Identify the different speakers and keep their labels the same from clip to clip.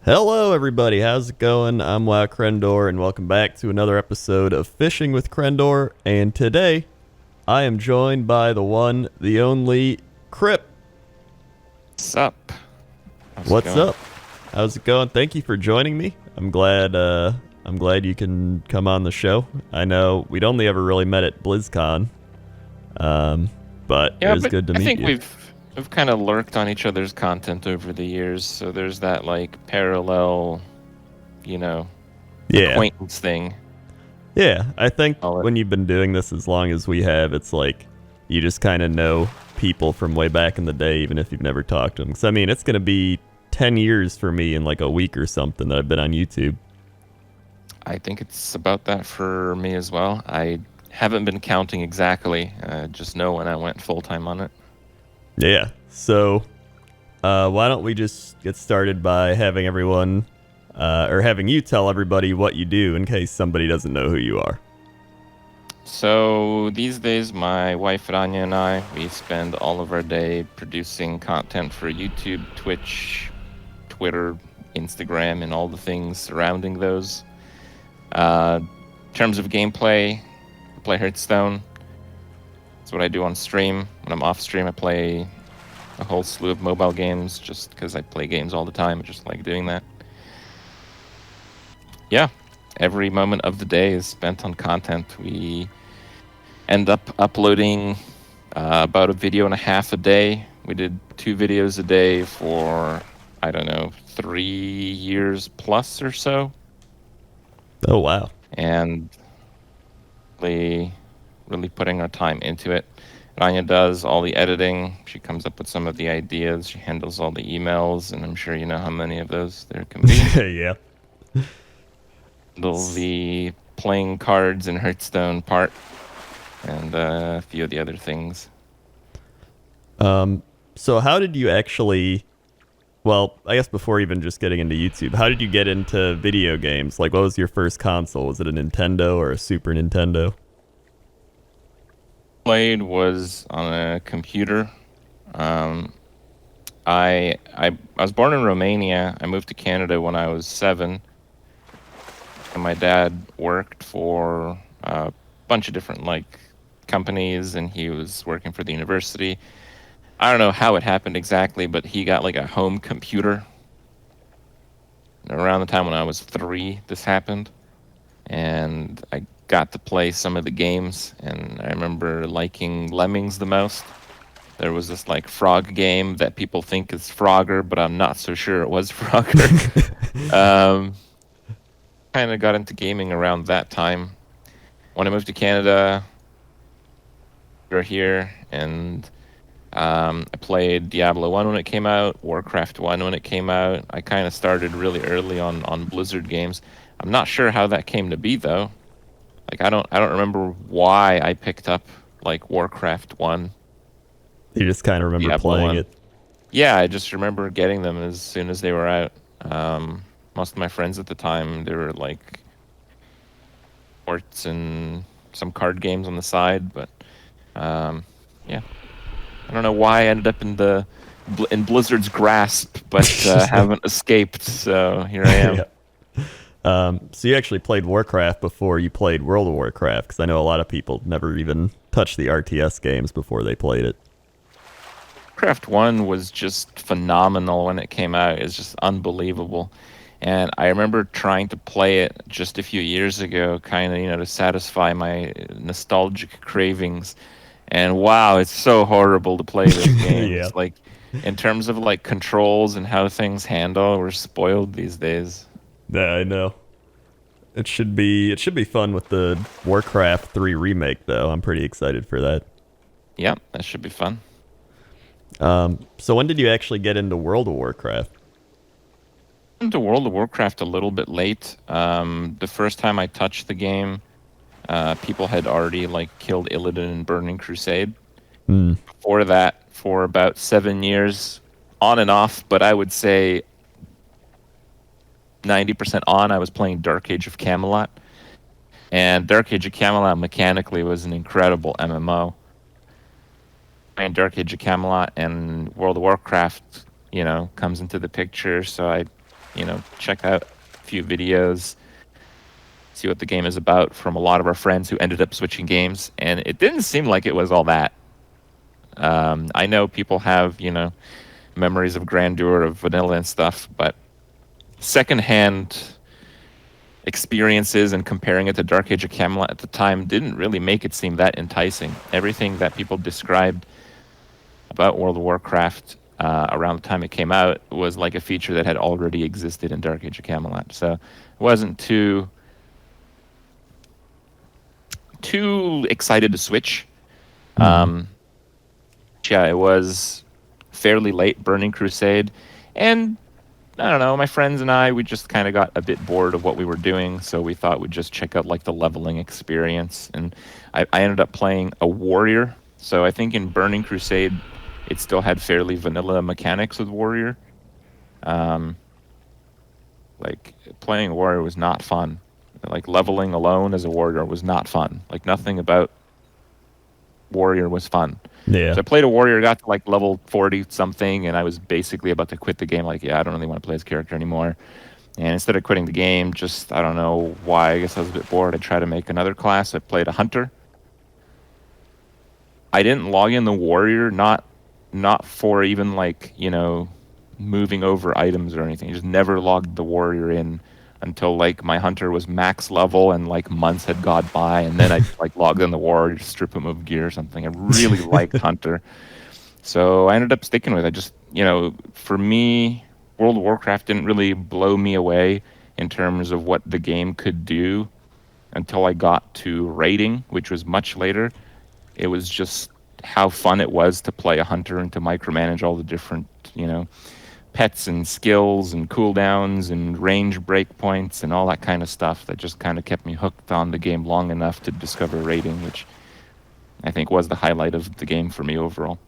Speaker 1: Hello, everybody. How's it going? I'm WoWcrendor, and welcome back to another episode of Fishing with Crendor. And today, I am joined by the one, the only Kripp.
Speaker 2: What's up?
Speaker 1: What's up? How's it going? Thank you for joining me. I'm glad. I'm glad you can come on the show. I know we'd only ever really met at BlizzCon, but it was good to meet you.
Speaker 2: I think we've kind of lurked on each other's content over the years, so there's that like parallel, acquaintance thing.
Speaker 1: Yeah, I think when you've been doing this as long as we have, it's like you just kind of know people from way back in the day, even if you've never talked to them. Because, I mean, it's going to be 10 years for me in like a week or something that I've been on YouTube.
Speaker 2: I think it's about that for me as well. I haven't been counting exactly. Just know when I went full-time on it.
Speaker 1: Yeah, so why don't we just get started by having everyone, or having you tell everybody what you do in case somebody doesn't know who you are.
Speaker 2: So these days, my wife Rania and I, we spend all of our day producing content for YouTube, Twitch, Twitter, Instagram, and all the things surrounding those. In terms of gameplay, I play Hearthstone. That's what I do on stream. When I'm off stream, I play a whole slew of mobile games just because I play games all the time. I just like doing that. Yeah, every moment of the day is spent on content. We end up uploading about a video and a half a day. We did 2 videos a day for, 3 years plus or so.
Speaker 1: Oh, wow.
Speaker 2: And really putting our time into it. Rania does all the editing. She comes up with some of the ideas. She handles all the emails, and I'm sure you know how many of those there can be.
Speaker 1: Yeah.
Speaker 2: Handles the playing cards and Hearthstone part, and a few of the other things.
Speaker 1: So how did you actually... Well, I guess before even just getting into YouTube, how did you get into video games? Like, what was your first console? Was it a Nintendo or a Super Nintendo?
Speaker 2: Played was on a computer. I was born in Romania. I moved to Canada when I was 7. And my dad worked for a bunch of different companies, and he was working for the university. I don't know how it happened exactly, but he got like a home computer. Around the time when I was 3, this happened. And I got to play some of the games, and I remember liking Lemmings the most. There was this frog game that people think is Frogger, but I'm not so sure it was Frogger. Kind of got into gaming around that time. When I moved to Canada, we were here, and I played Diablo 1 when it came out, Warcraft 1 when it came out. I kind of started really early on Blizzard games. I'm not sure how that came to be though. I don't remember why I picked up Warcraft 1.
Speaker 1: You just kind of remember
Speaker 2: Diablo
Speaker 1: playing
Speaker 2: 1.
Speaker 1: it.
Speaker 2: Yeah, I just remember getting them as soon as they were out. Most of my friends at the time, they were sports and some card games on the side, but yeah. I don't know why I ended up in Blizzard's grasp, but haven't escaped, so here I am.
Speaker 1: Yeah. So you actually played Warcraft before you played World of Warcraft, because I know a lot of people never even touched the RTS games before they played it.
Speaker 2: Warcraft 1 was just phenomenal when it came out. It's just unbelievable. And I remember trying to play it just a few years ago, kind of, to satisfy my nostalgic cravings. And wow, it's so horrible to play this game.
Speaker 1: Yeah.
Speaker 2: It's in terms of controls and how things handle, we're spoiled these days.
Speaker 1: Yeah, I know. It should be fun with the Warcraft 3 remake, though. I'm pretty excited for that.
Speaker 2: Yeah, that should be fun.
Speaker 1: So when did you actually get into World of Warcraft?
Speaker 2: Into World of Warcraft a little bit late. The first time I touched the game, people had already killed Illidan in Burning Crusade. Before that, for about 7 years, on and off, but I would say 90% on, I was playing Dark Age of Camelot. And Dark Age of Camelot mechanically was an incredible MMO. And Dark Age of Camelot and World of Warcraft, comes into the picture, so I check out a few videos, see what the game is about from a lot of our friends who ended up switching games, and it didn't seem like it was all that. I know people have, memories of grandeur of vanilla and stuff, but secondhand experiences and comparing it to Dark Age of Camelot at the time didn't really make it seem that enticing. Everything that people described about World of Warcraft around the time it came out was like a feature that had already existed in Dark Age of Camelot. So it wasn't too excited to switch. Yeah, it was fairly late, Burning Crusade, and I don't know, my friends and I, we just kind of got a bit bored of what we were doing, so we thought we'd just check out like the leveling experience, and I ended up playing a warrior. So I think in Burning Crusade, it still had fairly vanilla mechanics with warrior. Like playing a warrior was not fun. Like leveling alone as a warrior was not fun. Like nothing about warrior was fun.
Speaker 1: Yeah.
Speaker 2: So I played a warrior, got to like level 40 something, and I was basically about to quit the game. Like, yeah, I don't really want to play this character anymore. And instead of quitting the game, just, I don't know why, I guess I was a bit bored, I tried to make another class. I played a hunter. I didn't log in the warrior, not for even like, moving over items or anything. I just never logged the warrior in until like my hunter was max level and like months had gone by, and then I like logged in the warrior to strip him of gear or something. I really liked hunter, so I ended up sticking with it. Just for me, World of Warcraft didn't really blow me away in terms of what the game could do until I got to raiding, which was much later. It was just how fun it was to play a hunter and to micromanage all the different pets and skills and cooldowns and range breakpoints and all that kind of stuff that just kind of kept me hooked on the game long enough to discover raiding, which I think was the highlight of the game for me overall.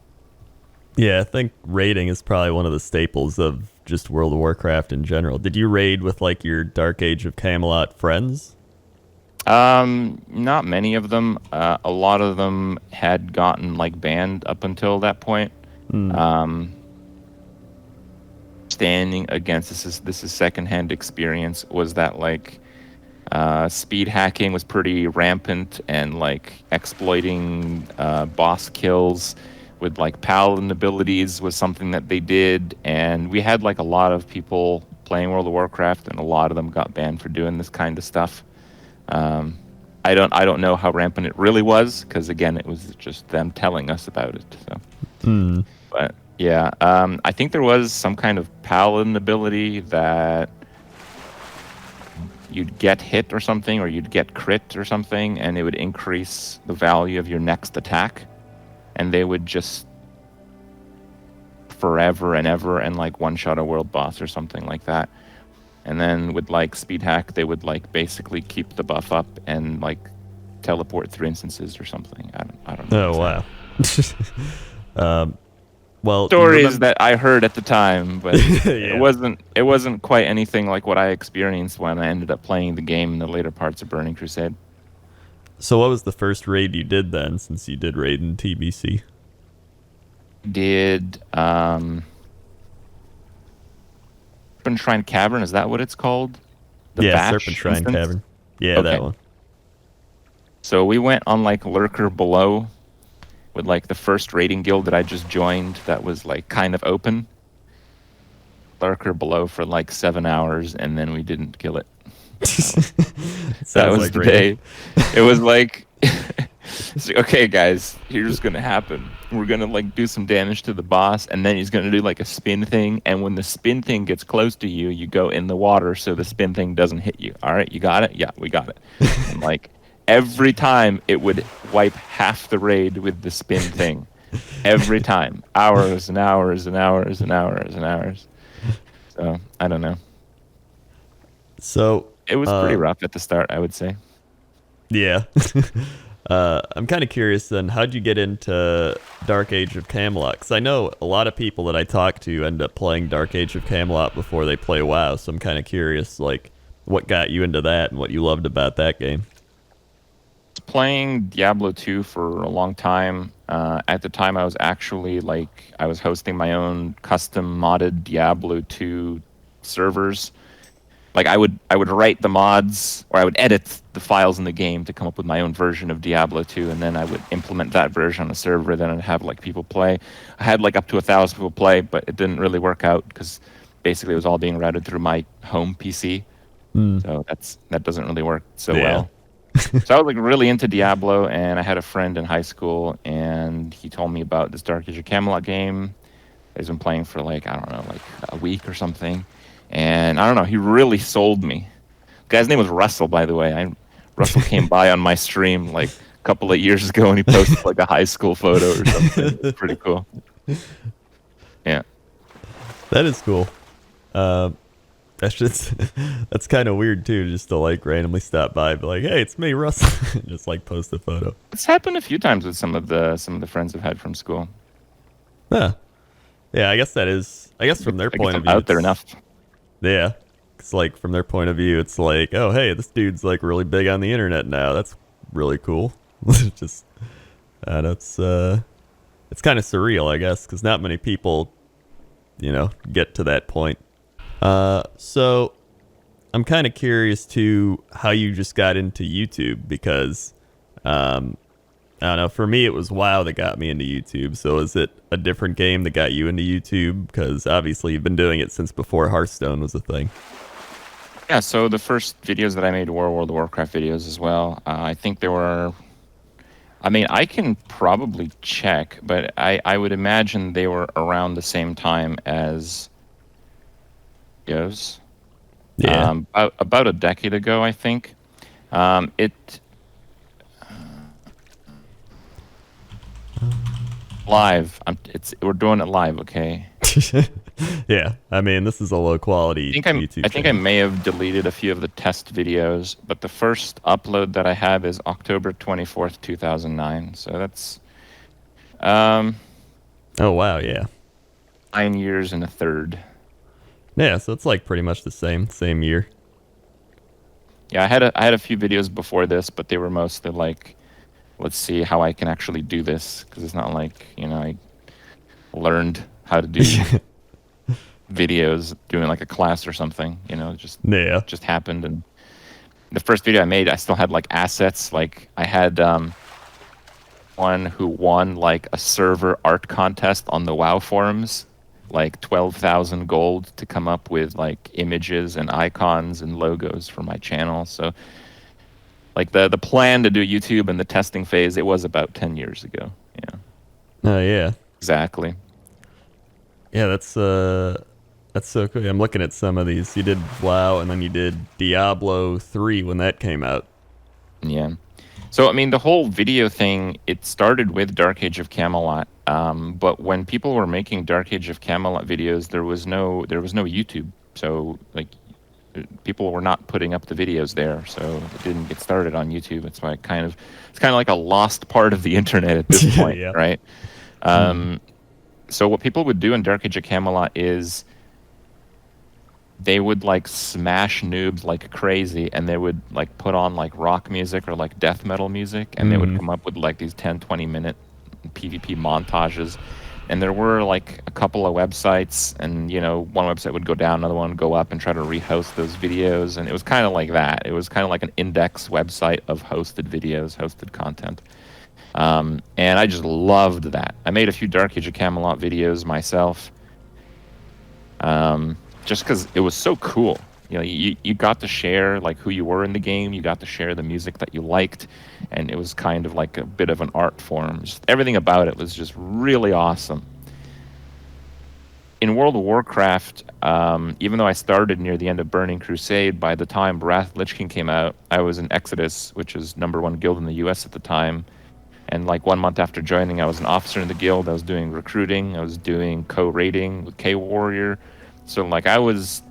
Speaker 1: Yeah, I think raiding is probably one of the staples of just World of Warcraft in general. Did you raid with like your Dark Age of Camelot friends?
Speaker 2: Not many of them. A lot of them had gotten like banned up until that point. Standing against this is secondhand experience was that like speed hacking was pretty rampant, and like exploiting boss kills with like paladin abilities was something that they did, and we had like a lot of people playing World of Warcraft, and a lot of them got banned for doing this kind of stuff. I don't know how rampant it really was, because again, it was just them telling us about it. So, but yeah, I think there was some kind of paladin ability that you'd get hit or something, or you'd get crit or something, and it would increase the value of your next attack, and they would just forever and ever and like one-shot a world boss or something like that. And then with like speed hack, they would like basically keep the buff up and like teleport through instances or something. I don't know.
Speaker 1: Oh wow. Well,
Speaker 2: stories that I heard at the time, but
Speaker 1: Yeah.
Speaker 2: it wasn't quite anything like what I experienced when I ended up playing the game in the later parts of Burning Crusade.
Speaker 1: So what was the first raid you did then, since you did raid in TBC?
Speaker 2: Did Serpent Shrine Cavern, is that what it's called?
Speaker 1: Serpent Shrine Tavern. Yeah, okay. That one.
Speaker 2: So we went on like Lurker Below with like the first raiding guild that I just joined that was like kind of open. Lurker Below for like 7 hours, and then we didn't kill it. That was like the day. It was like, okay guys, here's gonna happen. We're gonna like do some damage to the boss, and then he's gonna do like a spin thing, and when the spin thing gets close to you, you go in the water so the spin thing doesn't hit you. All right, you got it? Yeah, we got it. And like every time it would wipe half the raid with the spin thing. Every time. Hours and hours and hours and hours and hours. So I don't know.
Speaker 1: So
Speaker 2: it was pretty rough at the start, I would say.
Speaker 1: Yeah. I'm kind of curious then, how'd you get into Dark Age of Camelot? Because I know a lot of people that I talk to end up playing Dark Age of Camelot before they play WoW, so I'm kind of curious, like, what got you into that and what you loved about that game.
Speaker 2: Playing Diablo 2 for a long time. At the time, I was actually, like, I was hosting my own custom modded Diablo 2 servers like I would write the mods, or I would edit the files in the game to come up with my own version of Diablo 2, and then I would implement that version on a server. Then I'd have like people play. I had like up to 1,000 people play, but it didn't really work out because basically it was all being routed through my home PC. So that doesn't really work so well. So I was like really into Diablo, and I had a friend in high school, and he told me about this Dark Age of Camelot game. He's been playing for like, I don't know, like a week or something. And I don't know, he really sold me. The guy's name was Russell, by the way. Russell came by on my stream like a couple of years ago, and he posted like a high school photo or something. It's pretty cool. Yeah.
Speaker 1: That is cool. That's kind of weird too, just to like randomly stop by, be like, "Hey, it's me, Russell," just like post a photo.
Speaker 2: It's happened a few times with some of the friends I've had from school.
Speaker 1: Huh. Yeah, I guess that is. I guess from their point of view,
Speaker 2: out there enough.
Speaker 1: Yeah, it's like from their point of view, it's like, oh, hey, this dude's like really big on the internet now. That's really cool. Just, it's kind of surreal, I guess, because not many people, get to that point. So I'm kind of curious to how you just got into YouTube, because I don't know, for me it was WoW that got me into YouTube. So is it a different game that got you into YouTube? Because obviously you've been doing it since before Hearthstone was a thing.
Speaker 2: Yeah, so the first videos that I made were World of Warcraft videos as well. I think there were, I mean, I can probably check, but I would imagine they were around the same time as videos.
Speaker 1: Yeah.
Speaker 2: About a decade ago, I think. Live. We're doing it live, okay?
Speaker 1: Yeah, I mean, this is a low quality YouTube
Speaker 2: I think I may have deleted a few of the test videos, but the first upload that I have is October 24th, 2009. So that's
Speaker 1: oh wow, yeah.
Speaker 2: 9 years and a third.
Speaker 1: Yeah, so it's like pretty much the same year.
Speaker 2: Yeah, I had a few videos before this, but they were mostly like, let's see how I can actually do this, because it's not like, I learned how to do videos doing like a class or something, it just happened. And the first video I made, I still had like assets. Like I had one who won like a server art contest on the WoW forums, like 12,000 gold to come up with like images and icons and logos for my channel. So like the plan to do YouTube and the testing phase, it was about 10 years ago. Yeah.
Speaker 1: Oh yeah.
Speaker 2: Exactly.
Speaker 1: Yeah, that's so cool. I'm looking at some of these. You did WoW, and then you did Diablo 3 when that came out.
Speaker 2: Yeah. So I mean, the whole video thing, it started with Dark Age of Camelot. But when people were making Dark Age of Camelot videos, there was no YouTube. So like, people were not putting up the videos there, so it didn't get started on YouTube. It's like it's kind of like a lost part of the internet at this point,
Speaker 1: Yeah.
Speaker 2: Right? So what people would do in Dark Age of Camelot is they would like smash noobs like crazy, and they would like put on like rock music or like death metal music, and they would come up with like these 10-20 minute PvP montages. And there were like a couple of websites, and one website would go down, another one would go up and try to rehost those videos. And it was kind of like that. It was kind of like an index website of hosted videos, hosted content. And I just loved that. I made a few Dark Age of Camelot videos myself, just because it was so cool. You got to share like who you were in the game. You got to share the music that you liked, and it was kind of like a bit of an art form. Just everything about it was just really awesome. In World of Warcraft, even though I started near the end of Burning Crusade, by the time Wrath of Lich King came out, I was in Exodus, which is #1 guild in the US at the time. And like 1 month after joining, I was an officer in the guild. I was doing recruiting. I was doing co-raiding with K-Warrior. So like I was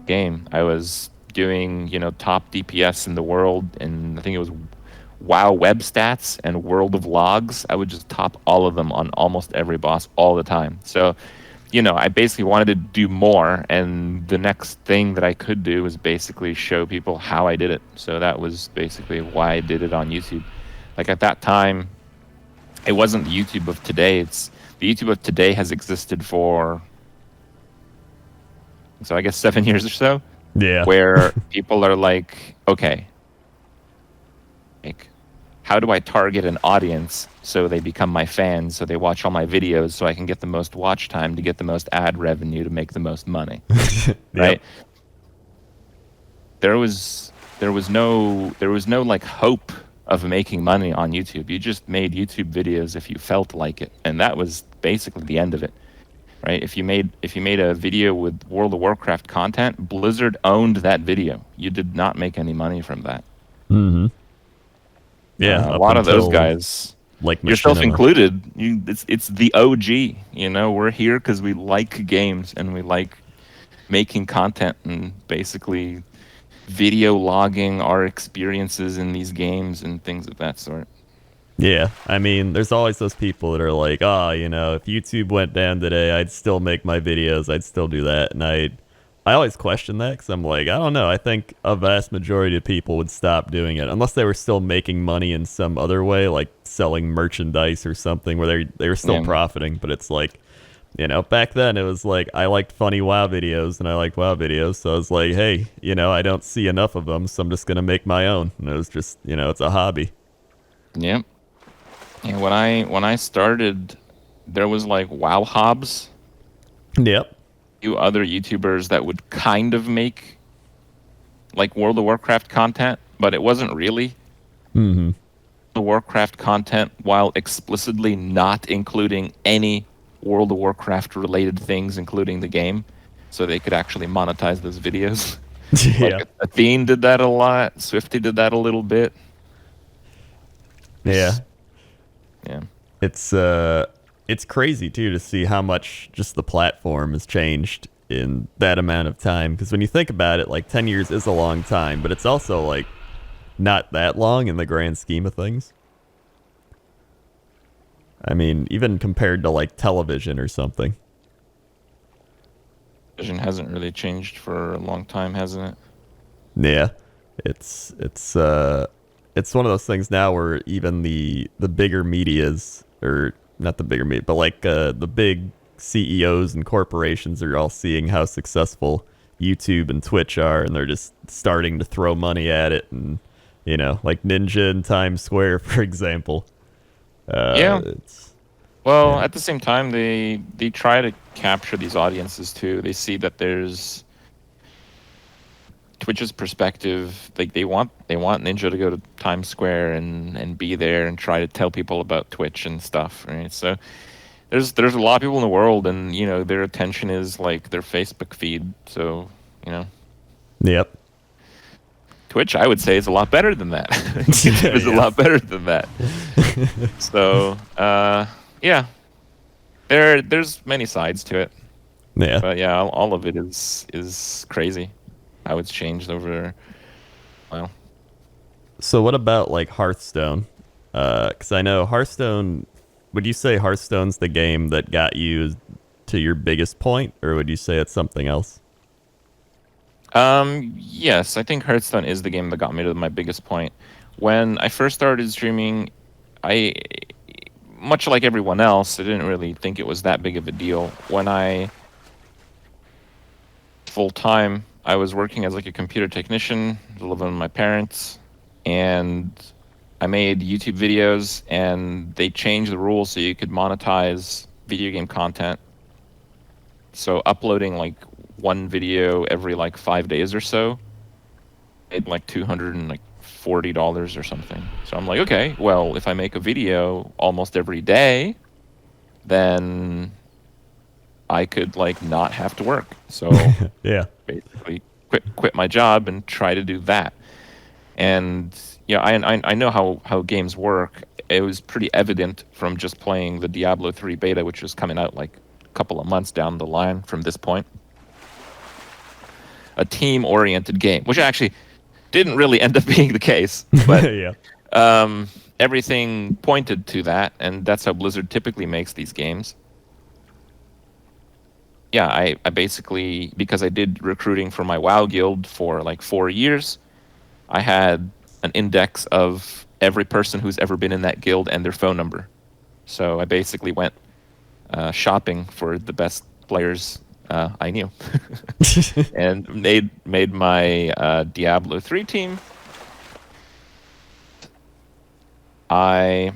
Speaker 2: doing, top DPS in the world, and I think it was WoW web stats and World of Logs. I would just top all of them on almost every boss all the time. So, I basically wanted to do more, and the next thing that I could do was basically show people how I did it. So that was basically why I did it on YouTube. Like at that time, it wasn't the YouTube of today. The YouTube of today has existed for, so I guess 7 years or so.
Speaker 1: Yeah.
Speaker 2: where people are like, okay, like, how do I target an audience so they become my fans, so they watch all my videos, so I can get the most watch time to get the most ad revenue to make the most money, right?
Speaker 1: Yep.
Speaker 2: There was no like hope of making money on YouTube. You just made YouTube videos if you felt like it, and that was basically the end of it, right? If you made a video with World of Warcraft content, Blizzard owned that video. You did not make any money from that.
Speaker 1: Mm-hmm. Yeah,
Speaker 2: A
Speaker 1: up
Speaker 2: lot of those
Speaker 1: until
Speaker 2: guys,
Speaker 1: like
Speaker 2: yourself
Speaker 1: Machinima.
Speaker 2: included, it's the OG. You know, we're here because we like games and we like making content and basically video logging our experiences in these games and things of that sort.
Speaker 1: Yeah, I mean, there's always those people that are like, "Ah, you know, if YouTube went down today, I'd still make my videos. I'd still do that." And I always question that because I'm like, I don't know. I think a vast majority of people would stop doing it unless they were still making money in some other way, like selling merchandise or something, where they were still profiting. But it's like, you know, back then it was like I liked funny WoW videos and I liked WoW videos, so I was like, hey, you know, I don't see enough of them, so I'm just gonna make my own. And it was just, you know, it's a hobby.
Speaker 2: Yep. And when I started, there was like WoW Hobbs,
Speaker 1: Yep.
Speaker 2: few other YouTubers that would kind of make like World of Warcraft content, but it wasn't really
Speaker 1: Mm-hmm.
Speaker 2: the Warcraft content while explicitly not including any World of Warcraft related things, including the game, so they could actually monetize those videos.
Speaker 1: Yeah.
Speaker 2: Like Athene did that a lot. Swifty did that a little bit.
Speaker 1: Yeah.
Speaker 2: Yeah.
Speaker 1: It's crazy too to see how much just the platform has changed in that amount of time, because when you think about it, like 10 years is a long time, but it's also like not that long in the grand scheme of things. I mean, even compared to like television or something.
Speaker 2: Vision hasn't really changed for a long time, hasn't it?
Speaker 1: Yeah. It's one of those things now where even the bigger medias, or not the bigger media, but like the big CEOs and corporations are all seeing how successful YouTube and Twitch are, and they're just starting to throw money at it. And you know, like Ninja in Times Square, for example.
Speaker 2: Yeah.
Speaker 1: It's
Speaker 2: Well,
Speaker 1: yeah.
Speaker 2: at the same time, they try to capture these audiences too. They see that there's Twitch's perspective. Like they want Ninja to go to Times Square and be there and try to tell people about Twitch and stuff, right? So there's a lot of people in the world, and you know their attention is like their Facebook feed. So you know,
Speaker 1: Yep.
Speaker 2: Twitch, I would say, is a lot better than that. YouTube is a lot better than that. So yeah, there's many sides to it.
Speaker 1: Yeah.
Speaker 2: But yeah, all of it is crazy how it's changed over. Well,
Speaker 1: So what about like Hearthstone? Because I know Hearthstone. Would you say Hearthstone's the game that got you to your biggest point, or would you say it's something else?
Speaker 2: yes, I think Hearthstone is the game that got me to my biggest point. When I first started streaming, I, much like everyone else, I didn't really think it was that big of a deal. When I full time, I was working as like a computer technician, living with my parents, and I made YouTube videos, and they changed the rules so you could monetize video game content. So uploading like one video every like 5 days or so made like $240 or something. So I'm like, okay, well, if I make a video almost every day, then I could like not have to work. So
Speaker 1: Yeah.
Speaker 2: basically quit my job and try to do that. And yeah, I know how games work. It was pretty evident from just playing the Diablo 3 beta, which was coming out like a couple of months down the line from this point. A team-oriented game, which actually didn't really end up being the case, but
Speaker 1: Yeah.
Speaker 2: everything pointed to that, and that's how Blizzard typically makes these games. Yeah, I basically, because I did recruiting for my WoW guild for like 4 years, I had an index of every person who's ever been in that guild and their phone number. So I basically went shopping for the best players I knew, and made my Diablo 3 team. I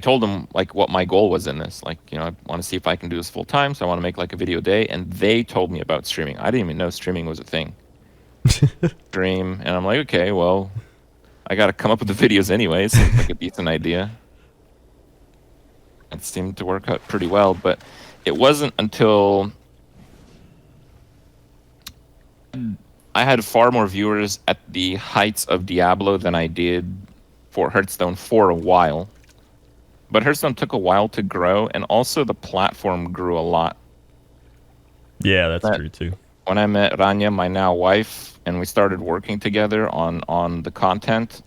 Speaker 2: told them like what my goal was in this. Like, you know, I want to see if I can do this full time, so I want to make like a video a day. And they told me about streaming. I didn't even know streaming was a thing. Stream, and I'm like, okay, well, I got to come up with the videos anyway. Seems like a decent idea. It seemed to work out pretty well, but it wasn't until I had far more viewers at the heights of Diablo than I did for Hearthstone for a while. But Hearthstone took a while to grow, and also the platform grew a lot.
Speaker 1: Yeah, that's true too.
Speaker 2: When I met Rania, my now wife, and we started working together on the content,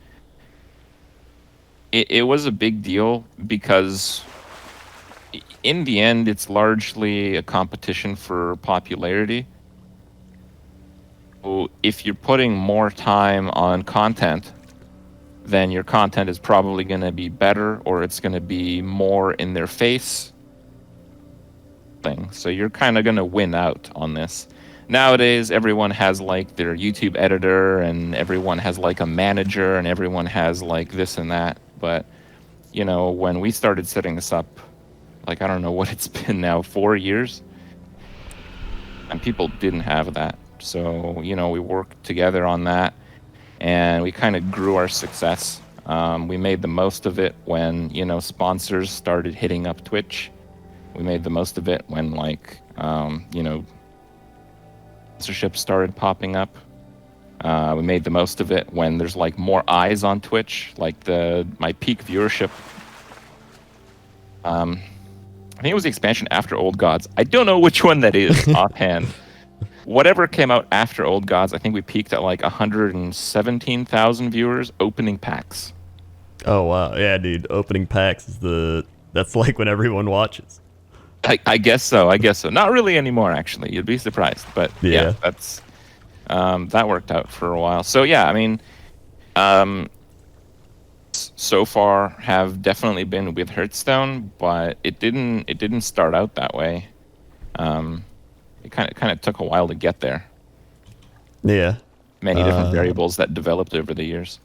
Speaker 2: it was a big deal because in the end, it's largely a competition for popularity. So if you're putting more time on content, then your content is probably going to be better, or it's going to be more in their face thing. So you're kind of going to win out on this. Nowadays, everyone has like their YouTube editor, and everyone has like a manager, and everyone has like this and that. But, you know, when we started setting this up, like, I don't know what it's been now, 4 years, and people didn't have that. So, you know, we worked together on that, and we kind of grew our success. We made the most of it when, you know, sponsors started hitting up Twitch. We made the most of it when, like, you know, sponsorships started popping up. We made the most of it when there's, like, more eyes on Twitch. Like, my peak viewership, I think it was the expansion after Old Gods. I don't know which one that is offhand. Whatever came out after Old Gods, I think we peaked at like 117,000 viewers opening packs.
Speaker 1: Oh wow, yeah, dude. Opening packs is that's like when everyone watches.
Speaker 2: I guess so. I guess so. Not really anymore, actually. You'd be surprised, but yeah, that's that worked out for a while. So yeah, I mean, so far have definitely been with Hearthstone, but it didn't start out that way. It kind of took a while to get there.
Speaker 1: Yeah.
Speaker 2: Many different variables that developed over the years.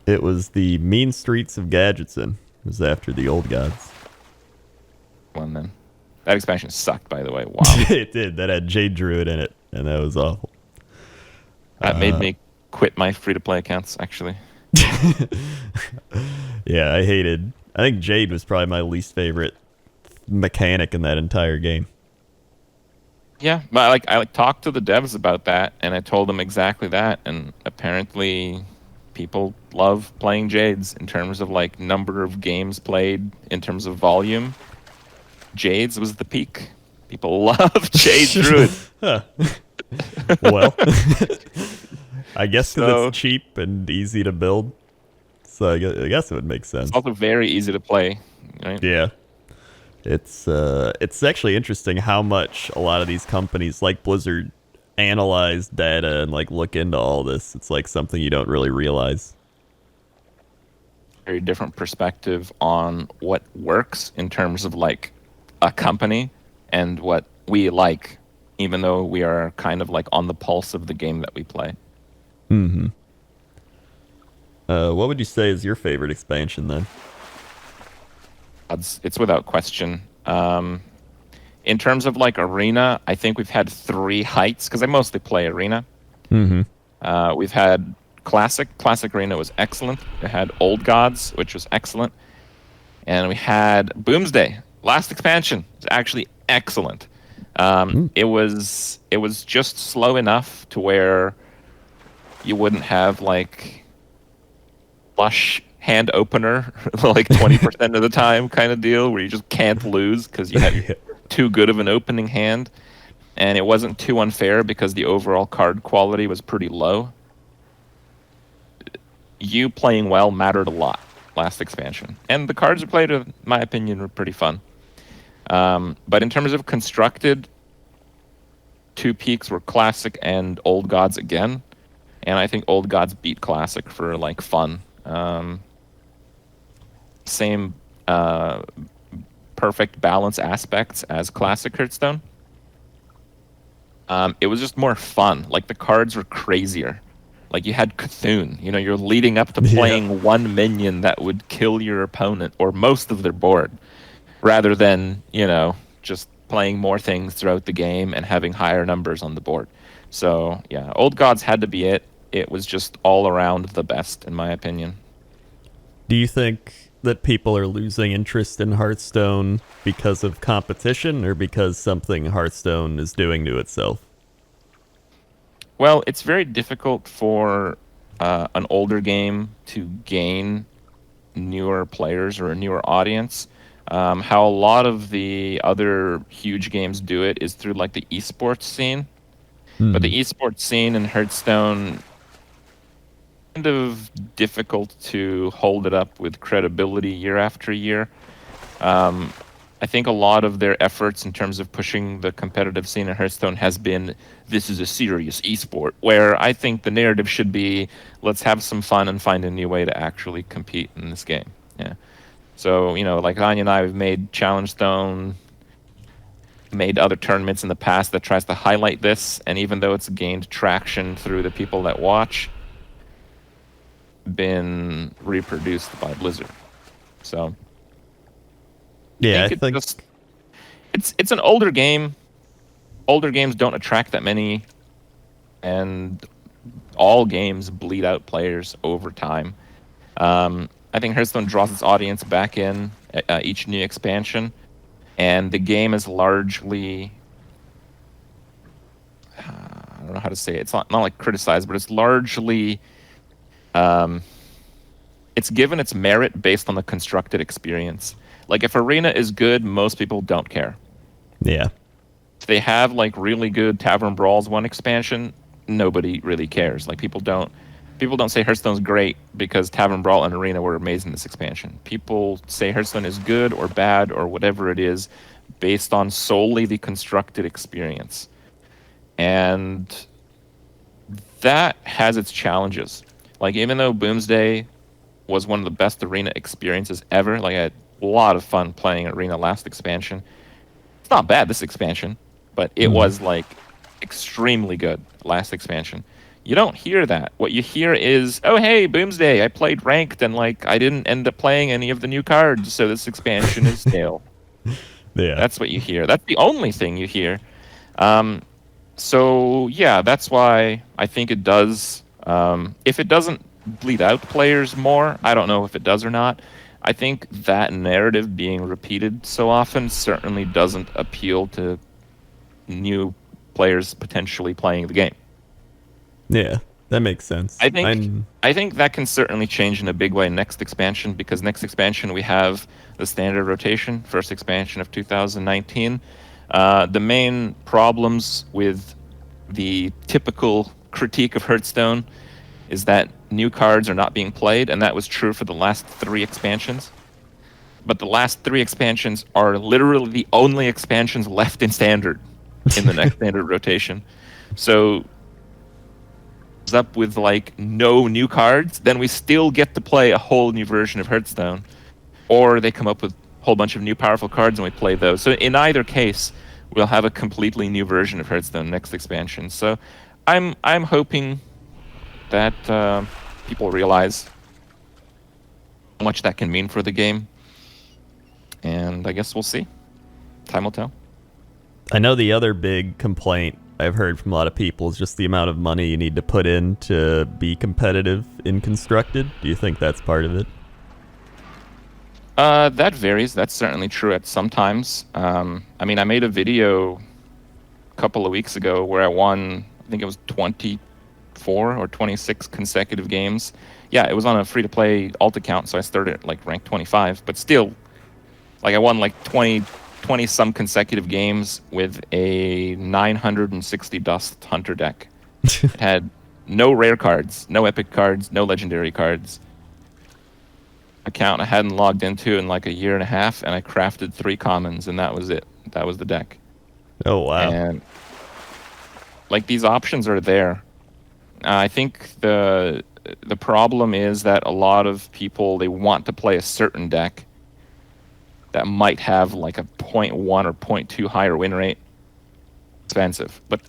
Speaker 1: It was the mean streets of Gadgetson. It was after the Old Gods.
Speaker 2: One then. That expansion sucked, by the way. Wow.
Speaker 1: It did. That had Jade Druid in it, and that was awful.
Speaker 2: That made me quit my free-to-play accounts, actually.
Speaker 1: Yeah, I think Jade was probably my least favorite mechanic in that entire game.
Speaker 2: Yeah, but I talked to the devs about that, and I told them exactly that, and apparently people love playing Jades in terms of like number of games played, in terms of volume. Jades was the peak. People love Jade Druid.
Speaker 1: Well, I guess because it's cheap and easy to build. So I guess it would make sense.
Speaker 2: It's also very easy to play, right?
Speaker 1: Yeah. It's actually interesting how much a lot of these companies like Blizzard analyze data and like look into all this. It's like something you don't really realize.
Speaker 2: Very different perspective on what works in terms of like a company and what we like, even though we are kind of like on the pulse of the game that we play.
Speaker 1: Mm-hmm. What would you say is your favorite expansion then?
Speaker 2: It's without question. In terms of like Arena, I think we've had 3 heights because I mostly play Arena.
Speaker 1: Mm-hmm.
Speaker 2: We've had Classic. Classic Arena was excellent. We had Old Gods, which was excellent. And we had Boomsday. Last expansion was actually excellent. It was just slow enough to where you wouldn't have like flush hand opener like 20% of the time kind of deal where you just can't lose because you had too good of an opening hand, and it wasn't too unfair because the overall card quality was pretty low. You playing well mattered a lot last expansion, and the cards we played, in my opinion, were pretty fun. But in terms of constructed, 2 peaks were Classic and Old Gods again, and I think Old Gods beat Classic for like fun. Same perfect balance aspects as Classic Hearthstone. It was just more fun. Like the cards were crazier. Like you had Cthulhu. You know, you're leading up to playing one minion that would kill your opponent or most of their board, rather than, you know, just playing more things throughout the game and having higher numbers on the board. So yeah, Old Gods had to be it. It was just all around the best, in my opinion.
Speaker 1: Do you think that people are losing interest in Hearthstone because of competition or because something Hearthstone is doing to itself?
Speaker 2: Well, it's very difficult for an older game to gain newer players or a newer audience. How a lot of the other huge games do it is through like the esports scene. But the esports scene in Hearthstone, kind of difficult to hold it up with credibility year after year. I think a lot of their efforts in terms of pushing the competitive scene in Hearthstone has been, this is a serious esport, where I think the narrative should be, let's have some fun and find a new way to actually compete in this game. Yeah. So, you know, like Anya and I have made Challenge Stone, made other tournaments in the past that tries to highlight this, and even though it's gained traction through the people that watch, been reproduced by Blizzard. So
Speaker 1: yeah,
Speaker 2: I think it's an older game. Older games don't attract that many, and all games bleed out players over time. I think Hearthstone draws its audience back in each new expansion, and the game is largely, I don't know how to say it. It's not like criticized, but it's largely, it's given its merit based on the constructed experience. Like if Arena is good, most people don't care.
Speaker 1: Yeah.
Speaker 2: If they have like really good Tavern Brawls 1 expansion, nobody really cares. Like people don't say Hearthstone's great because Tavern Brawl and Arena were amazing this expansion. People say Hearthstone is good or bad or whatever it is based on solely the constructed experience. And that has its challenges. Like even though Boomsday was one of the best Arena experiences ever, like I had a lot of fun playing Arena last expansion. It's not bad this expansion, but it was like extremely good last expansion. You don't hear that. What you hear is, oh hey, Boomsday, I played ranked and like I didn't end up playing any of the new cards, so this expansion is stale.
Speaker 1: Yeah.
Speaker 2: That's what you hear. That's the only thing you hear. So yeah, that's why I think it does. If it doesn't bleed out players more, I don't know if it does or not. I think that narrative being repeated so often certainly doesn't appeal to new players potentially playing the game.
Speaker 1: Yeah, that makes sense.
Speaker 2: I think that can certainly change in a big way next expansion, because next expansion we have the standard rotation, first expansion of 2019. The main problems with the typical critique of Hearthstone is that new cards are not being played, and that was true for the last 3 expansions. But the last 3 expansions are literally the only expansions left in standard in the next standard rotation. So up with like no new cards, then we still get to play a whole new version of Hearthstone, or they come up with a whole bunch of new powerful cards and we play those. So in either case, we'll have a completely new version of Hearthstone next expansion. So I'm hoping that people realize how much that can mean for the game, and I guess we'll see. Time will tell.
Speaker 1: I know the other big complaint I've heard from a lot of people is just the amount of money you need to put in to be competitive in Constructed. Do you think that's part of it?
Speaker 2: That varies. That's certainly true at some times. I mean, I made a video a couple of weeks ago where I won, I think it was 24 or 26 consecutive games. Yeah, it was on a free-to-play alt account, so I started at like rank 25, but still, like I won like 20 some consecutive games with a 960 dust hunter deck. It had no rare cards, no epic cards, no legendary cards. Account I hadn't logged into in like a year and a half, and I crafted 3 commons, and that was it. That was the deck.
Speaker 1: Oh wow.
Speaker 2: And like these options are there. I think the problem is that a lot of people, they want to play a certain deck that might have like a 0.1 or 0.2 higher win rate. Expensive. But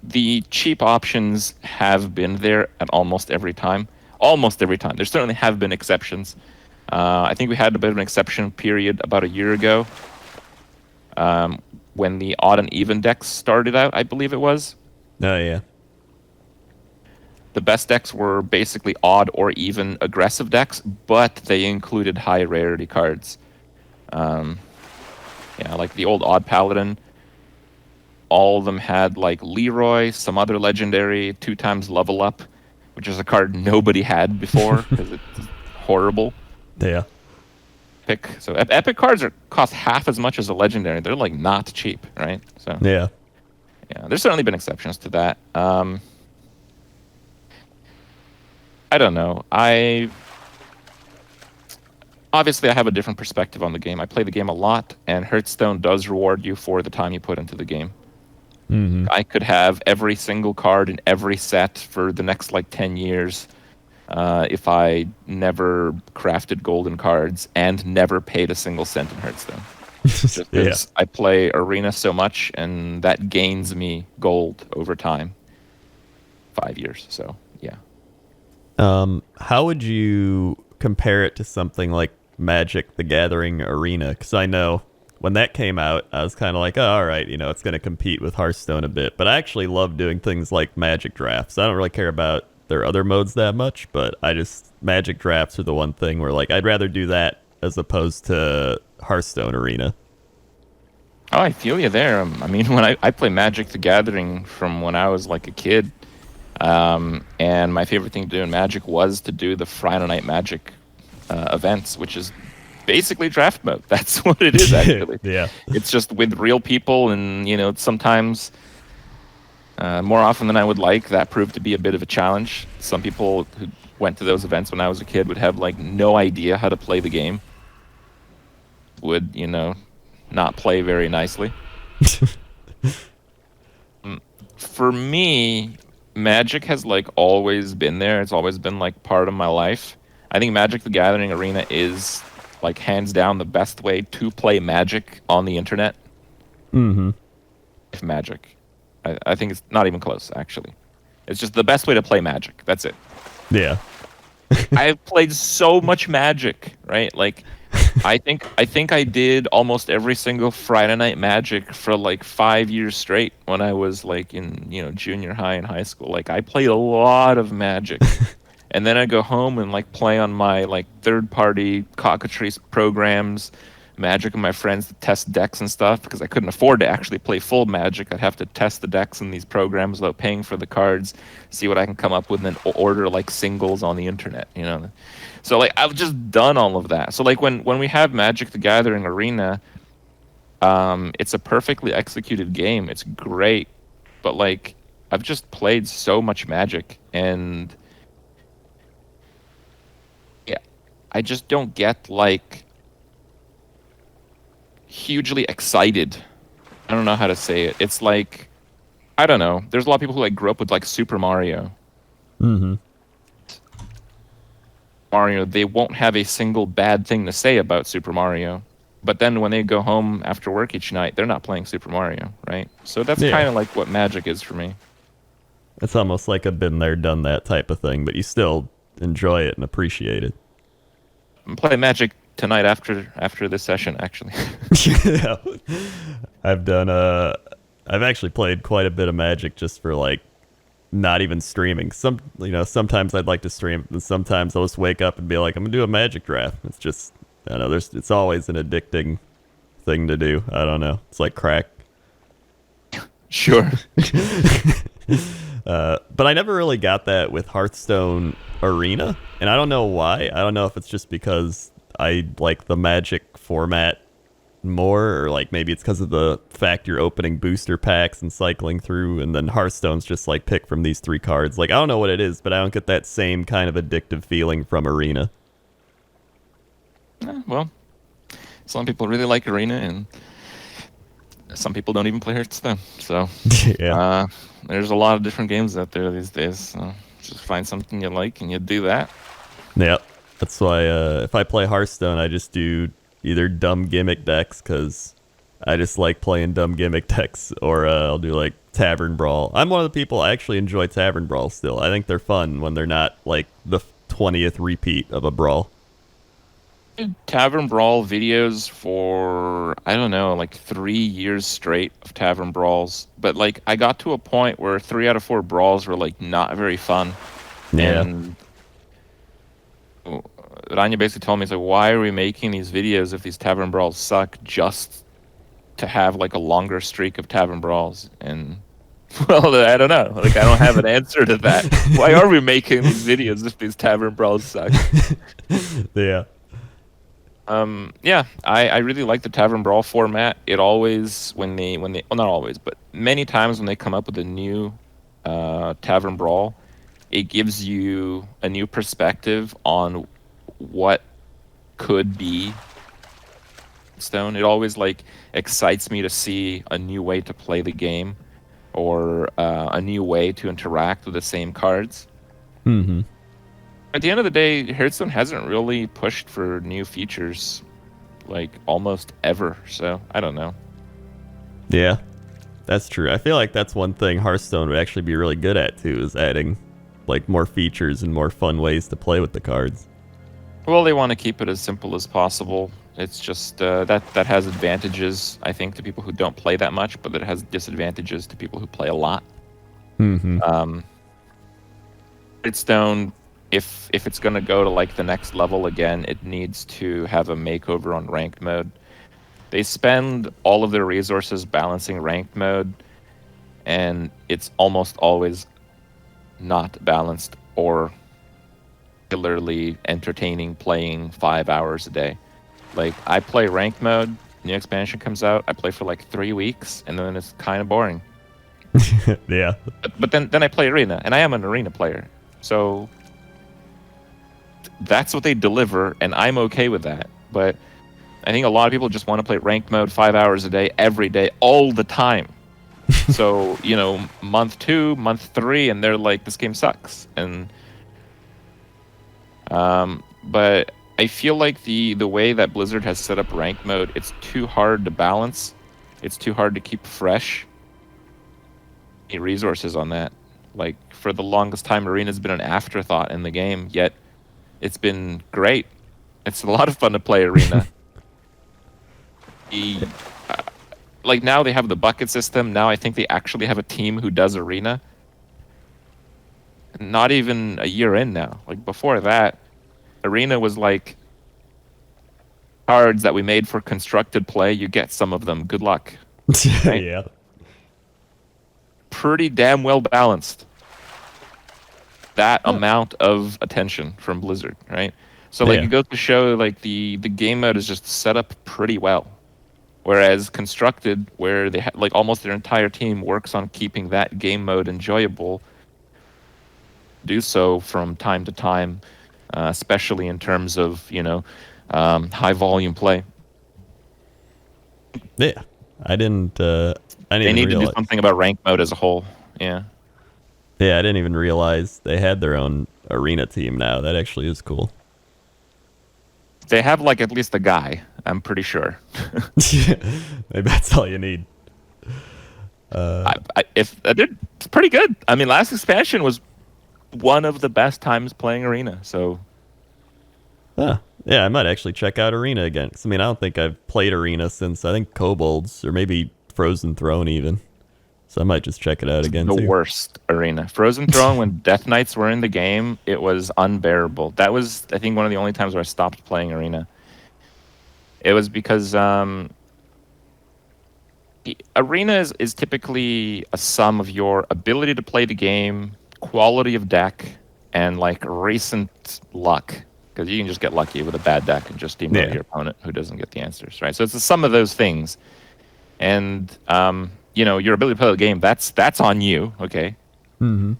Speaker 2: the cheap options have been there at almost every time. Almost every time. There certainly have been exceptions. I think we had a bit of an exception period about a year ago, when the odd and even decks started out, I believe it was.
Speaker 1: Oh, yeah.
Speaker 2: The best decks were basically odd or even aggressive decks, but they included high rarity cards. Yeah, like the old Odd Paladin. All of them had like Leroy, some other legendary, 2x level up, which is a card nobody had before because it's horrible.
Speaker 1: Yeah.
Speaker 2: Epic. So epic cards cost half as much as a legendary. They're like not cheap, right? So
Speaker 1: Yeah.
Speaker 2: yeah, there's certainly been exceptions to that. I don't know. Obviously, I have a different perspective on the game. I play the game a lot, and Hearthstone does reward you for the time you put into the game.
Speaker 1: Mm-hmm.
Speaker 2: I could have every single card in every set for the next, like, 10 years if I never crafted golden cards and never paid a single cent in Hearthstone. Just because I play Arena so much, and that gains me gold over time. 5 years, so, yeah.
Speaker 1: How would you compare it to something like Magic the Gathering Arena? Because I know when that came out, I was kind of like, oh, all right, you know, it's going to compete with Hearthstone a bit. But I actually love doing things like Magic drafts. I don't really care about their other modes that much, but Magic drafts are the one thing where, like, I'd rather do that as opposed to Hearthstone Arena.
Speaker 2: Oh, I feel you there. I mean, when I play Magic the Gathering from when I was like a kid, and my favorite thing to do in Magic was to do the Friday Night Magic events, which is basically draft mode. That's what it is, actually.
Speaker 1: Yeah.
Speaker 2: It's just with real people, and, you know, sometimes, more often than I would like, that proved to be a bit of a challenge. Some people who went to those events when I was a kid would have, like, no idea how to play the game. Would, you know, not play very nicely. For me, Magic has, like, always been there. It's always been, like, part of my life. I think Magic the Gathering Arena is, like, hands down the best way to play Magic on the internet.
Speaker 1: Mm-hmm.
Speaker 2: Magic. I think it's not even close, actually. It's just the best way to play Magic. That's it.
Speaker 1: Yeah.
Speaker 2: I've played so much Magic, right? Like, I think I did almost every single Friday Night Magic for like 5 years straight when I was like in, you know, junior high and high school. Like, I played a lot of Magic. And then I go home and like play on my like third-party cockatrice programs, Magic, and my friends to test decks and stuff, because I couldn't afford to actually play full Magic. I'd have to test the decks in these programs without paying for the cards, see what I can come up with, and then order like singles on the internet, you know. So like I've just done all of that. So like when we have Magic the Gathering Arena, it's a perfectly executed game. It's great, but like I've just played so much Magic, and yeah, I just don't get like hugely excited. I don't know how to say it. It's like, I don't know. There's a lot of people who like grew up with like Super Mario.
Speaker 1: Mm-hmm.
Speaker 2: Mario, they won't have a single bad thing to say about Super Mario. But then when they go home after work each night, they're not playing Super Mario, right? So that's kind of like what Magic is for me.
Speaker 1: It's almost like a been there, done that type of thing, but you still enjoy it and appreciate it.
Speaker 2: I'm playing Magic tonight after this session, actually.
Speaker 1: Yeah. I've actually played quite a bit of Magic just for like not even streaming. Sometimes I'd like to stream, and sometimes I'll just wake up and be like, I'm gonna do a Magic draft. It's just, I don't know, it's always an addicting thing to do. I don't know. It's like crack.
Speaker 2: Sure.
Speaker 1: But I never really got that with Hearthstone Arena, and I don't know why. I don't know if it's just because I like the Magic format more, or like maybe it's because of the fact you're opening booster packs and cycling through, and then Hearthstone's just like pick from these 3 cards. Like, I don't know what it is, but I don't get that same kind of addictive feeling from Arena.
Speaker 2: Well, some people really like Arena, and some people don't even play Hearthstone. So
Speaker 1: yeah.
Speaker 2: There's a lot of different games out there these days. So just find something you like and you do that.
Speaker 1: Yep. That's why if I play Hearthstone, I just do either dumb gimmick decks, because I just like playing dumb gimmick decks, or I'll do like Tavern Brawl. I'm one of the people I actually enjoy Tavern Brawl still. I think they're fun when they're not like the 20th repeat of a Brawl.
Speaker 2: Tavern Brawl videos for, I don't know, like 3 years straight of Tavern Brawls. But like I got to a point where 3 out of 4 Brawls were like not very fun.
Speaker 1: Yeah.
Speaker 2: And Rania basically told me, it's like, why are we making these videos if these Tavern Brawls suck, just to have like a longer streak of Tavern Brawls? And well, I don't know. Like, I don't have an answer to that. Why are we making these videos if these Tavern Brawls suck?
Speaker 1: Yeah.
Speaker 2: Yeah, I really like the Tavern Brawl format. It always, when they well, not always, but many times when they come up with a new Tavern Brawl, it gives you a new perspective on what could be Stone. It always like excites me to see a new way to play the game, or a new way to interact with the same cards.
Speaker 1: Mm-hmm.
Speaker 2: At the end of the day, Hearthstone hasn't really pushed for new features like almost ever, so I don't know.
Speaker 1: Yeah, that's true. I feel like that's one thing Hearthstone would actually be really good at too, is adding like more features and more fun ways to play with the cards.
Speaker 2: Well, they want to keep it as simple as possible. It's just that has advantages, I think, to people who don't play that much, but it has disadvantages to people who play a lot.
Speaker 1: Mm-hmm.
Speaker 2: Hearthstone, if it's going to go to like the next level again, it needs to have a makeover on ranked mode. They spend all of their resources balancing ranked mode, and it's almost always not balanced or particularly entertaining playing 5 hours a day. Like, I play ranked mode, new expansion comes out, I play for like 3 weeks, and then it's kind of boring.
Speaker 1: Yeah.
Speaker 2: But then I play Arena, and I am an Arena player. So that's what they deliver, and I'm okay with that. But I think a lot of people just want to play ranked mode 5 hours a day, every day, all the time. So, you know, month 2, month 3, and they're like, this game sucks. And but I feel like the way that Blizzard has set up ranked mode, it's too hard to balance. It's too hard to keep fresh. Need resources on that. Like, for the longest time, Arena's been an afterthought in the game, yet it's been great. It's a lot of fun to play Arena. Like, now they have the bucket system. Now I think they actually have a team who does Arena. Not even a year in now. Like, before that, Arena was like cards that we made for constructed play. You get some of them. Good luck. Right?
Speaker 1: Yeah.
Speaker 2: Pretty damn well balanced. That amount of attention from Blizzard, right? So like, it goes to show like the game mode is just set up pretty well. Whereas constructed, where they like almost their entire team works on keeping that game mode enjoyable, do so from time to time, especially in terms of, you know, high volume play.
Speaker 1: Yeah, I didn't.
Speaker 2: They need to do something about ranked mode as a whole. Yeah.
Speaker 1: Yeah, I didn't even realize they had their own Arena team now. That actually is cool.
Speaker 2: They have like at least a guy, I'm pretty sure.
Speaker 1: Maybe that's all you need.
Speaker 2: It's pretty good. I mean, last expansion was one of the best times playing Arena. So,
Speaker 1: yeah, I might actually check out Arena again. 'Cause, I mean, I don't think I've played Arena since, I think, Kobolds, or maybe Frozen Throne even. So I might just check it out again
Speaker 2: the
Speaker 1: too.
Speaker 2: worst Arena. Frozen Throne, when Death Knights were in the game, it was unbearable. That was, I think, one of the only times where I stopped playing Arena. It was because Arena is typically a sum of your ability to play the game, quality of deck, and like recent luck. Because you can just get lucky with a bad deck and just steamroll your opponent who doesn't get the answers, right? So it's the sum of those things. And you know, your ability to play the game, that's on you, okay?
Speaker 1: Mm-hmm.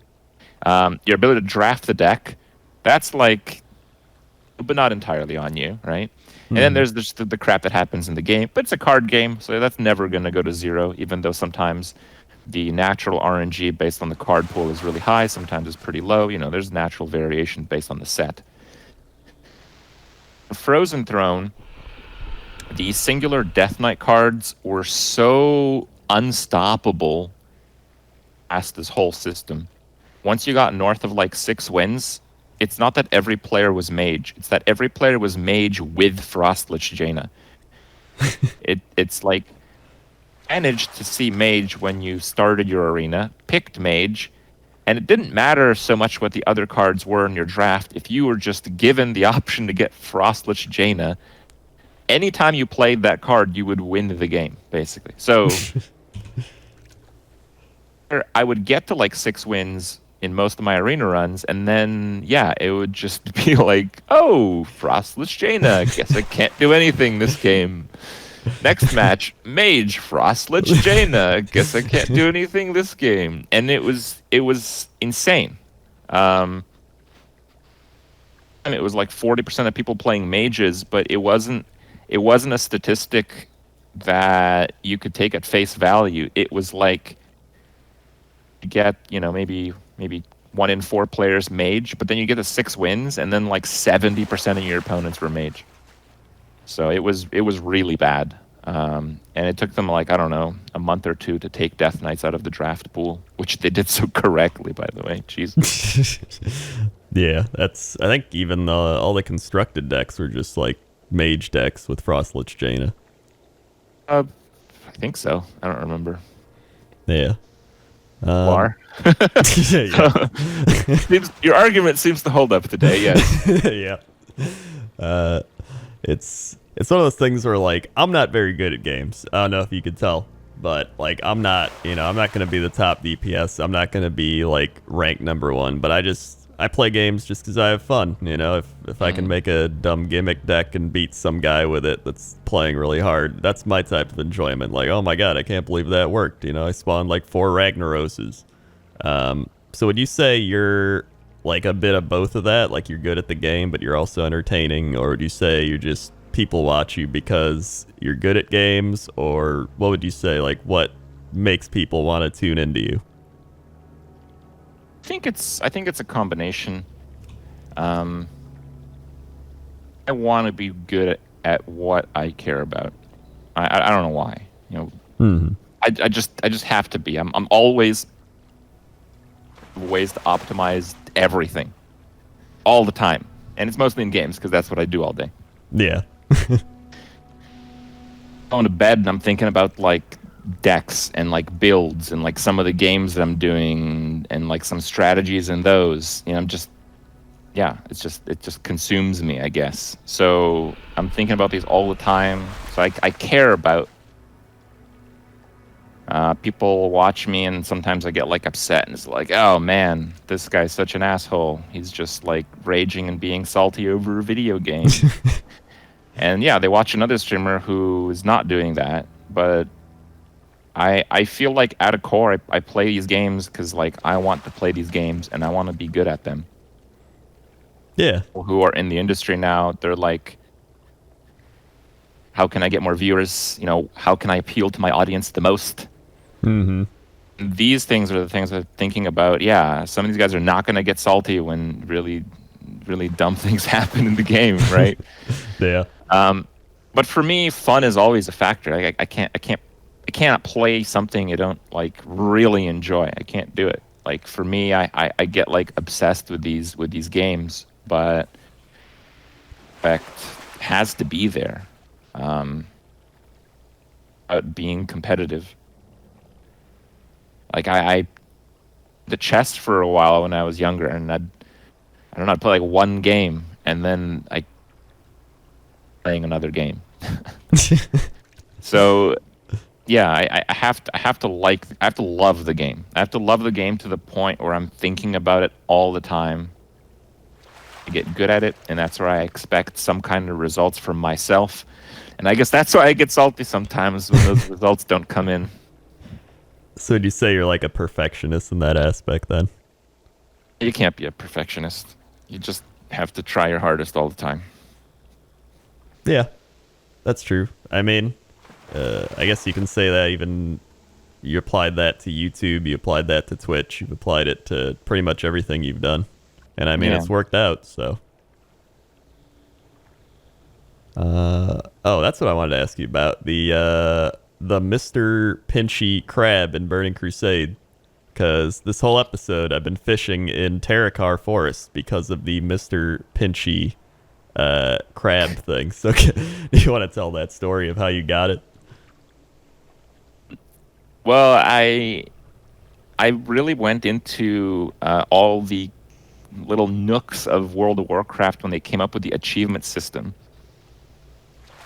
Speaker 2: Your ability to draft the deck, that's like, but not entirely on you, right? And then there's just the crap that happens in the game, but it's a card game, so that's never going to go to zero, even though sometimes the natural RNG based on the card pool is really high, sometimes it's pretty low. You know, there's natural variation based on the set. Frozen Throne, the singular Death Knight cards were so unstoppable past this whole system. Once you got north of like 6 wins, it's not that every player was mage. It's that every player was mage with Frostlich Jaina. It's like managed to see mage when you started your arena, picked mage, and it didn't matter so much what the other cards were in your draft. If you were just given the option to get Frostlich Jaina, anytime you played that card, you would win the game, basically. So I would get to like 6 wins in most of my arena runs, and then, yeah, it would just be like, oh, Frostlich Jaina, guess I can't do anything this game. Next match, Mage, Frostlich Jaina, guess I can't do anything this game. And it was insane. And it was like 40% of people playing mages, but it wasn't a statistic that you could take at face value. It was like you get, maybe 1 in 4 players mage, but then you get the 6 wins, and then like 70% of your opponents were mage. So it was really bad. And it took them like, I don't know, a month or 2 to take Death Knights out of the draft pool, which they did so correctly, by the way. Jesus.
Speaker 1: Yeah, I think even all the constructed decks were just like mage decks with Frostlich Jaina.
Speaker 2: I think so. I don't remember.
Speaker 1: Yeah.
Speaker 2: Lar?
Speaker 1: Yeah.
Speaker 2: Your argument seems to hold up today, yes.
Speaker 1: Yeah. It's one of those things where, like, I'm not very good at games. I don't know if you could tell, but, like, I'm not going to be the top DPS. I'm not going to be, like, ranked number 1, but I play games just because I have fun, if I can make a dumb gimmick deck and beat some guy with it that's playing really hard, that's my type of enjoyment. Like, oh my god, I can't believe that worked. I spawned like 4 Ragnaroses. So would you say you're like a bit of both of that? Like, you're good at the game, but you're also entertaining? Or would you say you're just people watch you because you're good at games? Or what would you say, like, what makes people want to tune into you?
Speaker 2: I think it's a combination. I want to be good at what I care about. I don't know why. I just have to be. I'm always ways to optimize everything, all the time, and it's mostly in games because that's what I do all day.
Speaker 1: Yeah.
Speaker 2: Going to bed and I'm thinking about like decks and like builds and like some of the games that I'm doing and like some strategies in those. I'm just, yeah, it just consumes me, I guess. So I'm thinking about these all the time. So I care about people watch me, and sometimes I get like upset and it's like, oh man, this guy's such an asshole. He's just like raging and being salty over a video game. And yeah, they watch another streamer who is not doing that, but I feel like at a core, I play these games because like I want to play these games and I want to be good at them.
Speaker 1: Yeah.
Speaker 2: People who are in the industry now, they're like, how can I get more viewers? How can I appeal to my audience the most?
Speaker 1: Mm-hmm.
Speaker 2: These things are the things I'm thinking about. Yeah, some of these guys are not going to get salty when really, really dumb things happen in the game, right?
Speaker 1: Yeah.
Speaker 2: But for me, fun is always a factor. I cannot play something I don't like really enjoy. I can't do it. Like for me, I get like obsessed with these games, but effect has to be there. Being competitive. Like I the chess for a while when I was younger, and I'd play like one game, and then I playing another game. So yeah, I have to love the game. I have to love the game to the point where I'm thinking about it all the time. I get good at it, and that's where I expect some kind of results from myself. And I guess that's why I get salty sometimes when those results don't come in.
Speaker 1: So would you say you're like a perfectionist in that aspect then?
Speaker 2: You can't be a perfectionist. You just have to try your hardest all the time.
Speaker 1: Yeah, that's true. I mean, I guess you can say that even you applied that to YouTube, you applied that to Twitch, you've applied it to pretty much everything you've done. And I mean, It's worked out, so. Oh, that's what I wanted to ask you about. The Mr. Pinchy crab in Burning Crusade. Because this whole episode I've been fishing in Terracar Forest because of the Mr. Pinchy crab thing. So do you want to tell that story of how you got it?
Speaker 2: Well, I really went into all the little nooks of World of Warcraft when they came up with the achievement system.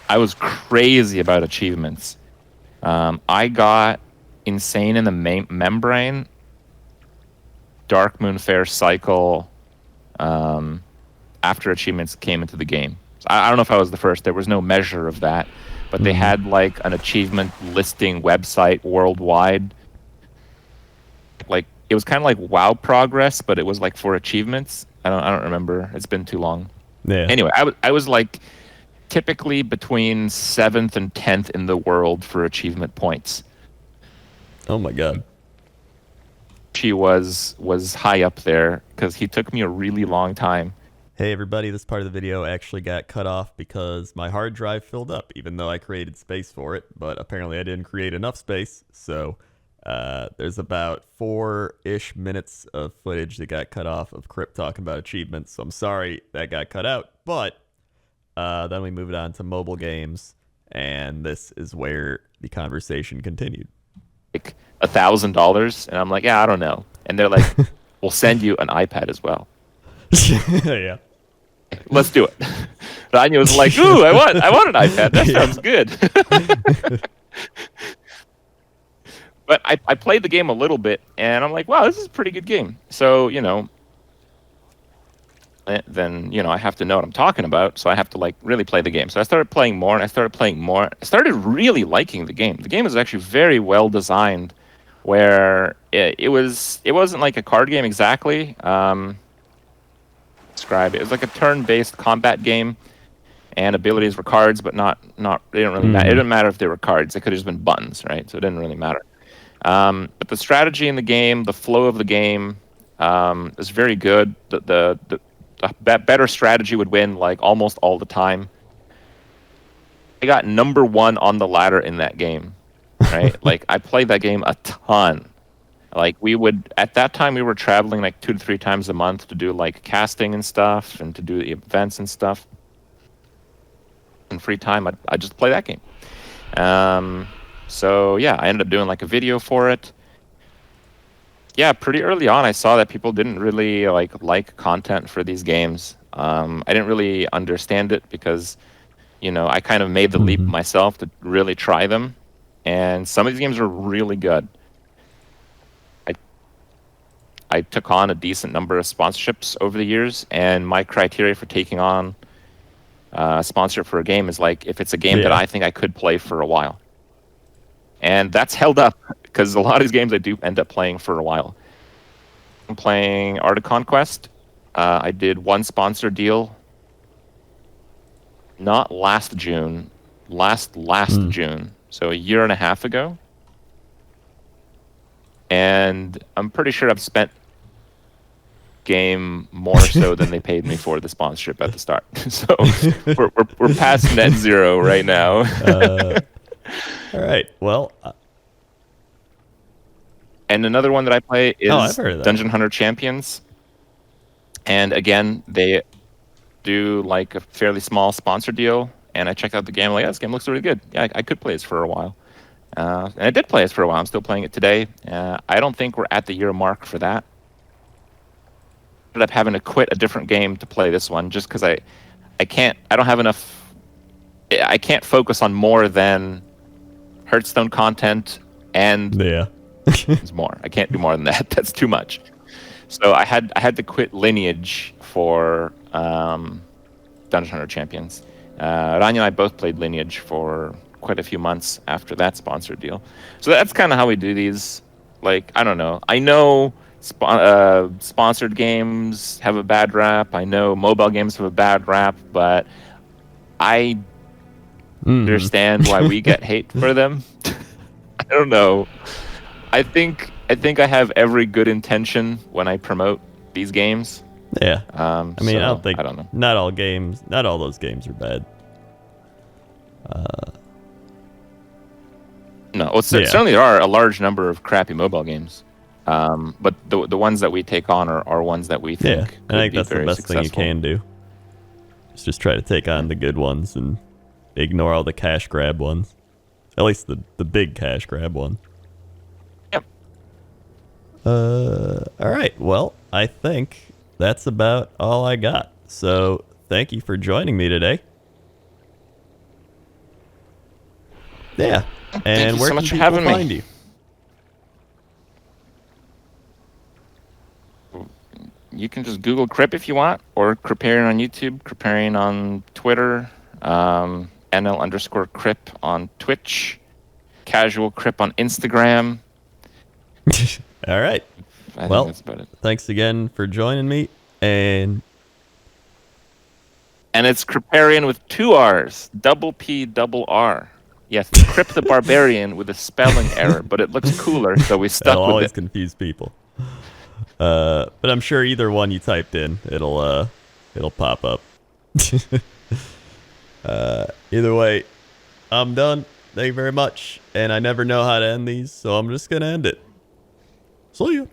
Speaker 2: I was crazy about achievements. I got Insane in the Membrane, Dark Moon Fair Cycle, after achievements came into the game. So I don't know if I was the first. There was no measure of that, but they had like an achievement listing website worldwide. Like it was kind of like WoW Progress, but it was like for achievements. I don't remember. It's been too long.
Speaker 1: Yeah.
Speaker 2: Anyway, I was like typically between 7th and 10th in the world for achievement points.
Speaker 1: Oh my god.
Speaker 2: She was high up there because he took me a really long time.
Speaker 1: Hey everybody, this part of the video actually got cut off because my hard drive filled up, even though I created space for it, but apparently I didn't create enough space, so there's about 4-ish minutes of footage that got cut off of Kripp talking about achievements, so I'm sorry that got cut out, but then we moved on to mobile games, and this is where the conversation continued.
Speaker 2: Like $1,000, and I'm like, yeah, I don't know. And they're like, we'll send you an iPad as well.
Speaker 1: Yeah.
Speaker 2: Let's do it. Rania was like, ooh, I want an iPad. That sounds good. But I played the game a little bit, and I'm like, wow, this is a pretty good game. So, then, I have to know what I'm talking about, so I have to, like, really play the game. So I started playing more, and I started playing more. I started really liking the game. The game is actually very well designed, where it wasn't like a card game exactly. Describe it. It was like a turn-based combat game, and abilities were cards, but not they didn't really matter. It didn't matter if they were cards; they could have just been buttons, right? So it didn't really matter. But the strategy in the game, the flow of the game, is very good. The better strategy would win like almost all the time. I got number 1 on the ladder in that game, right? Like I played that game a ton. Like at that time we were traveling like 2 to 3 times a month to do like casting and stuff and to do the events and stuff. In free time, I just play that game. So yeah, I ended up doing like a video for it. Yeah, pretty early on I saw that people didn't really like content for these games. I didn't really understand it because, I kind of made the leap myself to really try them. And some of these games are really good. I took on a decent number of sponsorships over the years, and my criteria for taking on a sponsorship for a game is like if it's a game that I think I could play for a while. And that's held up because a lot of these games I do end up playing for a while. I'm playing Art of Conquest. I did one sponsor deal, not last June, last June, so a year and a half ago. And I'm pretty sure I've spent game more so than they paid me for the sponsorship at the start. So we're past net zero right now.
Speaker 1: All right. Well.
Speaker 2: And another one that I play is
Speaker 1: I've heard of that.
Speaker 2: Dungeon Hunter Champions. And again, they do like a fairly small sponsor deal. And I checked out the game. I'm like, this game looks really good. Yeah, I could play this for a while. And I did play this for a while. I'm still playing it today. I don't think we're at the year mark for that. I ended up having to quit a different game to play this one just because I don't have enough. I can't focus on more than Hearthstone content and it's more. I can't do more than that. That's too much. So I had to quit Lineage for Dungeon Hunter Champions. Rania and I both played Lineage for quite a few months after that sponsor deal. So that's kind of how we do these. Like, I don't know. I know sponsored games have a bad rap. I know mobile games have a bad rap, but I understand why we get hate for them. I don't know. I think I have every good intention when I promote these games.
Speaker 1: Yeah. I mean, I don't know. Not all those games are bad.
Speaker 2: No, well, certainly there are a large number of crappy mobile games. But the ones that we take on are ones that we think could
Speaker 1: I think
Speaker 2: be
Speaker 1: that's the
Speaker 2: very
Speaker 1: best
Speaker 2: successful.
Speaker 1: thing you can do. Just try to take on the good ones and ignore all the cash grab ones. At least the big cash grab one.
Speaker 2: Yep.
Speaker 1: All right. Well, I think that's about all I got. So thank you for joining me today. Yeah. And where can people find you?
Speaker 2: You can just Google Kripp if you want, or Kripparrian on YouTube, Kripparrian on Twitter, NL_Kripp on Twitch, Casual Kripp on Instagram.
Speaker 1: All right.
Speaker 2: I think that's about it.
Speaker 1: Thanks again for joining me, and
Speaker 2: it's Kripparrian with 2 R's, double P, double R. Yes, Kripp the Barbarian with a spelling error, but it looks cooler, so we stuck with it.
Speaker 1: It'll always confuse people. But I'm sure either one you typed in, it'll pop up. Either way, I'm done. Thank you very much. And I never know how to end these, so I'm just gonna end it. See ya.